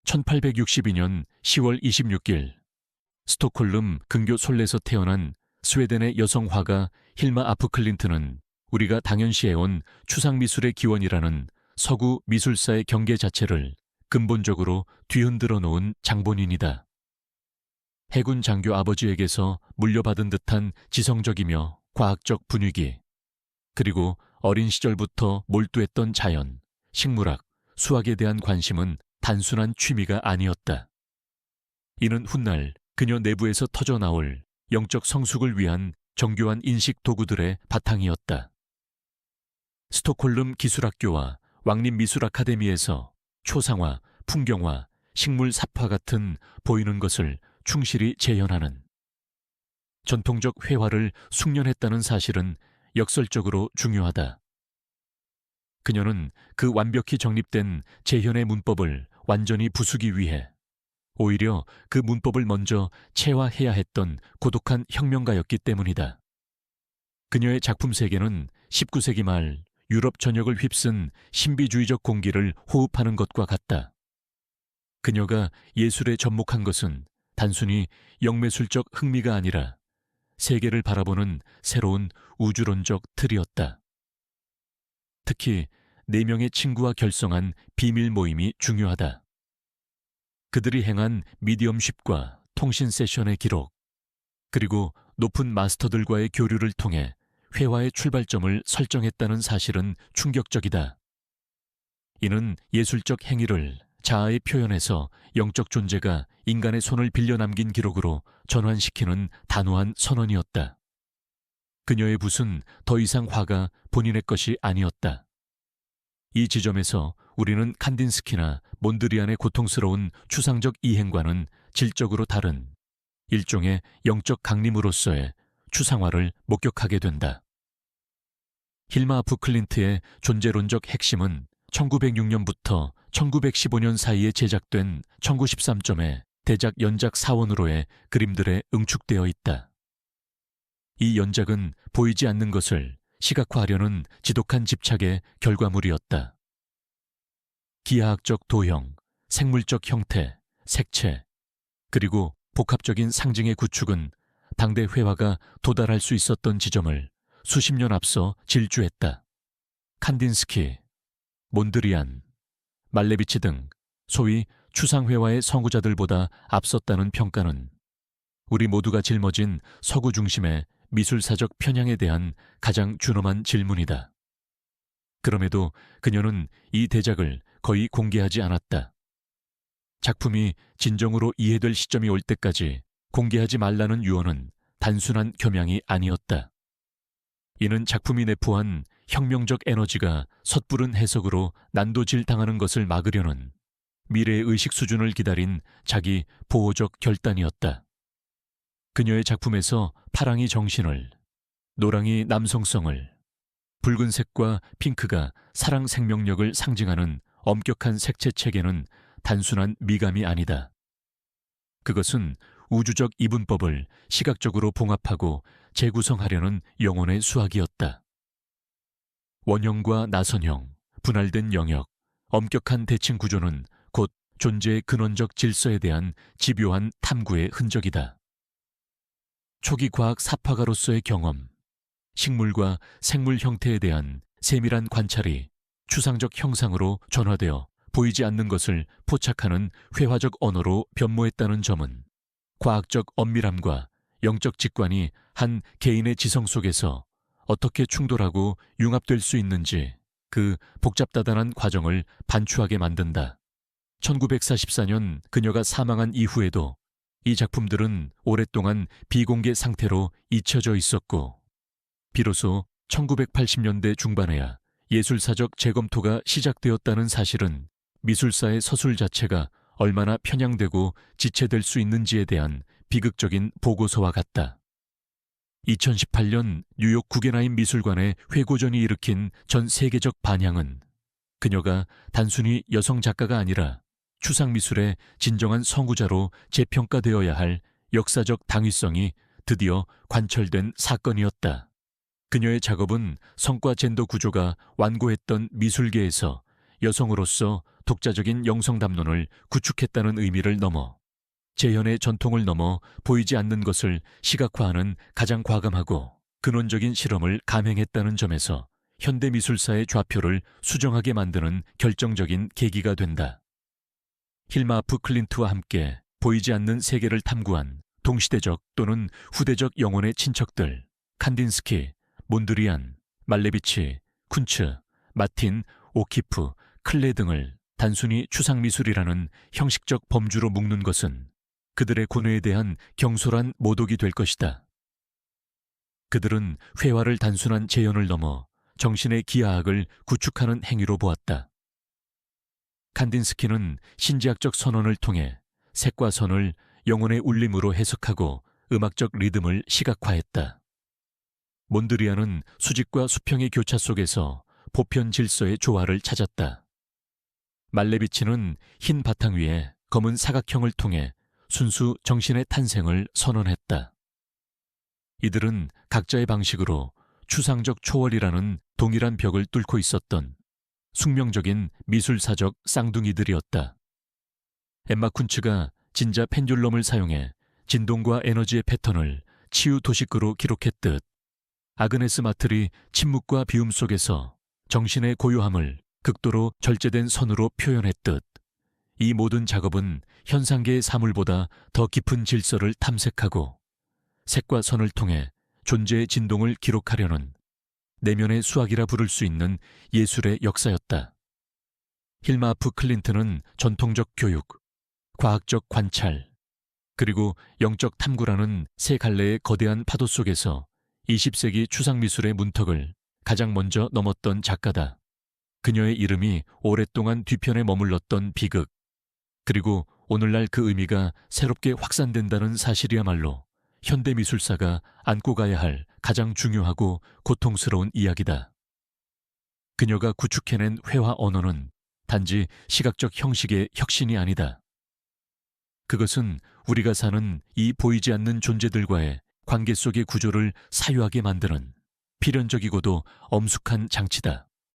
1862년 10월 26일 스톡홀름 근교 솔레에서 태어난 스웨덴의 여성 화가 힐마 아프 클린트는 우리가 당연시해온 추상미술의 기원이라는 서구 미술사의 경계 자체를 근본적으로 뒤흔들어 놓은 장본인이다. 해군 장교 아버지에게서 물려받은 듯한 지성적이며 과학적 분위기, 그리고 어린 시절부터 몰두했던 자연, 식물학, 수학에 대한 관심은 단순한 취미가 아니었다. 이는 훗날 그녀 내부에서 터져나올 영적 성숙을 위한 정교한 인식 도구들의 바탕이었다. 스톡홀름 기술학교와 왕립미술 아카데미에서 초상화, 풍경화, 식물 삽화 같은 보이는 것을 충실히 재현하는 전통적 회화를 숙련했다는 사실은 역설적으로 중요하다. 그녀는 그 완벽히 정립된 재현의 문법을 완전히 부수기 위해 오히려 그 문법을 먼저 체화해야 했던 고독한 혁명가였기 때문이다. 그녀의 작품 세계는 19세기 말 유럽 전역을 휩쓴 신비주의적 공기를 호흡하는 것과 같다. 그녀가 예술에 접목한 것은 단순히 영매술적 흥미가 아니라 세계를 바라보는 새로운 우주론적 틀이었다. 특히 4명의 친구와 결성한 비밀 모임이 중요하다. 그들이 행한 미디엄쉽과 통신 세션의 기록, 그리고 높은 마스터들과의 교류를 통해 회화의 출발점을 설정했다는 사실은 충격적이다. 이는 예술적 행위를 자아의 표현에서 영적 존재가 인간의 손을 빌려 남긴 기록으로 전환시키는 단호한 선언이었다. 그녀의 붓은 더 이상 화가 본인의 것이 아니었다. 이 지점에서 우리는 칸딘스키나 몬드리안의 고통스러운 추상적 이행과는 질적으로 다른 일종의 영적 강림으로서의 추상화를 목격하게 된다. 힐마 아프 클린트의 존재론적 핵심은 1906년부터 1915년 사이에 제작된 1913점의 대작 연작 사원으로의 그림들에 응축되어 있다. 이 연작은 보이지 않는 것을 시각화하려는 지독한 집착의 결과물이었다. 기하학적 도형, 생물적 형태, 색채, 그리고 복합적인 상징의 구축은 당대 회화가 도달할 수 있었던 지점을 수십 년 앞서 질주했다. 칸딘스키, 몬드리안, 말레비치 등 소위 추상회화의 선구자들보다 앞섰다는 평가는 우리 모두가 짊어진 서구 중심의 미술사적 편향에 대한 가장 준엄한 질문이다. 그럼에도 그녀는 이 대작을 거의 공개하지 않았다. 작품이 진정으로 이해될 시점이 올 때까지 공개하지 말라는 유언은 단순한 겸양이 아니었다. 이는 작품이 내포한 혁명적 에너지가 섣부른 해석으로 난도질 당하는 것을 막으려는 미래의 의식 수준을 기다린 자기 보호적 결단이었다. 그녀의 작품에서 파랑이 정신을, 노랑이 남성성을, 붉은색과 핑크가 사랑 생명력을 상징하는 엄격한 색채 체계는 단순한 미감이 아니다. 그것은 우주적 이분법을 시각적으로 봉합하고 재구성하려는 영혼의 수학이었다. 원형과 나선형, 분할된 영역, 엄격한 대칭 구조는 곧 존재의 근원적 질서에 대한 집요한 탐구의 흔적이다. 초기 과학 삽화가로서의 경험, 식물과 생물 형태에 대한 세밀한 관찰이 추상적 형상으로 전화되어 보이지 않는 것을 포착하는 회화적 언어로 변모했다는 점은 과학적 엄밀함과 영적 직관이 한 개인의 지성 속에서 어떻게 충돌하고 융합될 수 있는지 그 복잡다단한 과정을 반추하게 만든다. 1944년 그녀가 사망한 이후에도 이 작품들은 오랫동안 비공개 상태로 잊혀져 있었고, 비로소 1980년대 중반에야 예술사적 재검토가 시작되었다는 사실은 미술사의 서술 자체가 얼마나 편향되고 지체될 수 있는지에 대한 비극적인 보고서와 같다. 2018년 뉴욕 구겐하임 미술관의 회고전이 일으킨 전 세계적 반향은 그녀가 단순히 여성 작가가 아니라 추상미술의 진정한 선구자로 재평가되어야 할 역사적 당위성이 드디어 관철된 사건이었다. 그녀의 작업은 성과 젠더 구조가 완고했던 미술계에서 여성으로서 독자적인 영성 담론을 구축했다는 의미를 넘어 재현의 전통을 넘어 보이지 않는 것을 시각화하는 가장 과감하고 근원적인 실험을 감행했다는 점에서 현대미술사의 좌표를 수정하게 만드는 결정적인 계기가 된다. 힐마 아프 클린트와 함께 보이지 않는 세계를 탐구한 동시대적 또는 후대적 영혼의 친척들 칸딘스키, 몬드리안, 말레비치, 쿤츠, 마틴, 오키프, 클레 등을 단순히 추상미술이라는 형식적 범주로 묶는 것은 그들의 고뇌에 대한 경솔한 모독이 될 것이다. 그들은 회화를 단순한 재현을 넘어 정신의 기하학을 구축하는 행위로 보았다. 칸딘스키는 신지학적 선언을 통해 색과 선을 영혼의 울림으로 해석하고 음악적 리듬을 시각화했다. 몬드리안은 수직과 수평의 교차 속에서 보편 질서의 조화를 찾았다. 말레비치는 흰 바탕 위에 검은 사각형을 통해 순수 정신의 탄생을 선언했다. 이들은 각자의 방식으로 추상적 초월이라는 동일한 벽을 뚫고 있었던 숙명적인 미술사적 쌍둥이들이었다. 엠마 쿤츠가 진자 펜듈럼을 사용해 진동과 에너지의 패턴을 치유 도식으로 기록했듯 아그네스 마틀이 침묵과 비움 속에서 정신의 고요함을 극도로 절제된 선으로 표현했듯 이 모든 작업은 현상계의 사물보다 더 깊은 질서를 탐색하고 색과 선을 통해 존재의 진동을 기록하려는 내면의 수학이라 부를 수 있는 예술의 역사였다. 힐마 아프 클린트는 전통적 교육, 과학적 관찰, 그리고 영적 탐구라는 세 갈래의 거대한 파도 속에서 20세기 추상미술의 문턱을 가장 먼저 넘었던 작가다. 그녀의 이름이 오랫동안 뒤편에 머물렀던 비극, 그리고 오늘날 그 의미가 새롭게 확산된다는 사실이야말로 현대미술사가 안고 가야 할 가장 중요하고 고통스러운 이야기다. 그녀가 구축해낸 회화 언어는 단지 시각적 형식의 혁신이 아니다. 그것은 우리가 사는 이 보이지 않는 존재들과의 관계 속의 구조를 사유하게 만드는 필연적이고도 엄숙한 장치다.